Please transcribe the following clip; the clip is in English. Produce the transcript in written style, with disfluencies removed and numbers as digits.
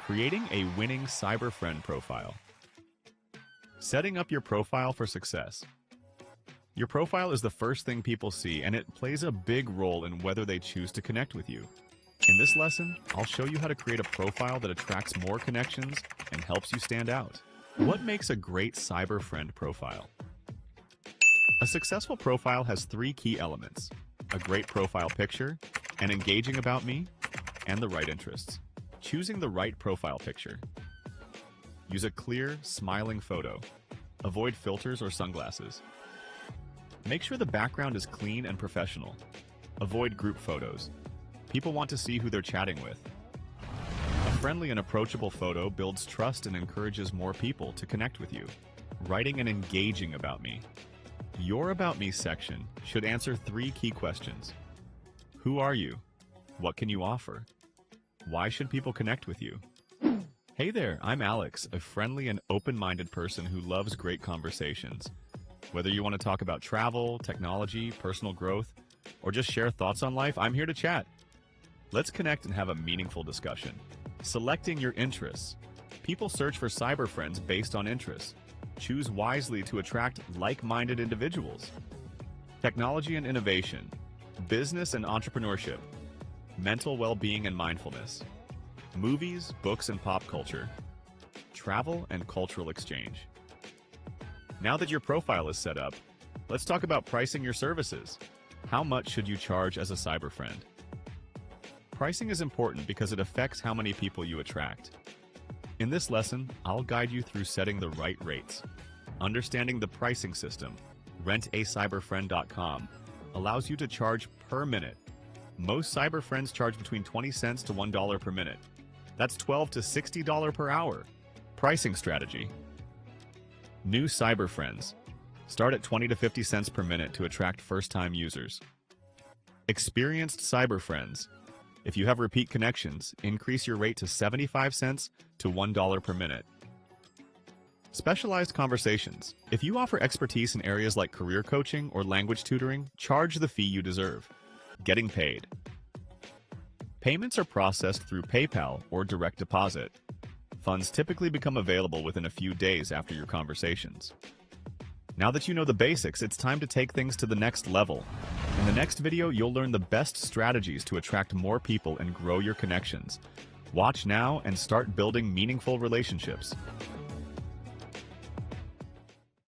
Creating a winning Cyberfriend profile. Setting up your profile for success. Your profile is the first thing people see, and it plays a big role in whether they choose to connect with you. In this lesson, I'll show you how to create a profile that attracts more connections and helps you stand out. What makes a great Cyberfriend profile? A successful profile has three key elements: a great profile picture, an engaging about me, and the right interests. Choosing the right profile picture. Use a clear, smiling photo. Avoid filters or sunglasses. Make sure the background is clean and professional. Avoid group photos. People want to see who they're chatting with. A friendly and approachable photo builds trust and encourages more people to connect with you. Writing an engaging about me. Your About Me section should answer three key questions. Who are you? What can you offer? Why should people connect with you? Hey there, I'm Alex, a friendly and open-minded person who loves great conversations. Whether you want to talk about travel, technology, personal growth, or just share thoughts on life, I'm here to chat. Let's connect and have a meaningful discussion. Selecting your interests. People search for cyberfriends based on interests. Choose wisely to attract like-minded individuals. Technology and innovation. Business and entrepreneurship. Mental well-being and mindfulness. Movies, books, and pop culture. Travel and cultural exchange. Now that your profile is set up, let's talk about pricing your services. How much should you charge as a Cyberfriend? Pricing is important because it affects how many people you attract. In this lesson, I'll guide you through setting the right rates. Understanding the pricing system, RentACyberFriend.com, allows you to charge per minute. Most Cyberfriends charge between 20 cents to $1 per minute. That's $12 to $60 per hour. Pricing strategy. New Cyberfriends. Start at 20 to 50 cents per minute to attract first-time users. Experienced Cyberfriends. If you have repeat connections, increase your rate to 75 cents to $1 per minute. Specialized conversations. If you offer expertise in areas like career coaching or language tutoring, charge the fee you deserve. Getting paid. Payments are processed through PayPal or direct deposit. Funds typically become available within a few days after your conversations. Now that you know the basics, it's time to take things to the next level. In the next video, you'll learn the best strategies to attract more people and grow your connections. Watch now and start building meaningful relationships.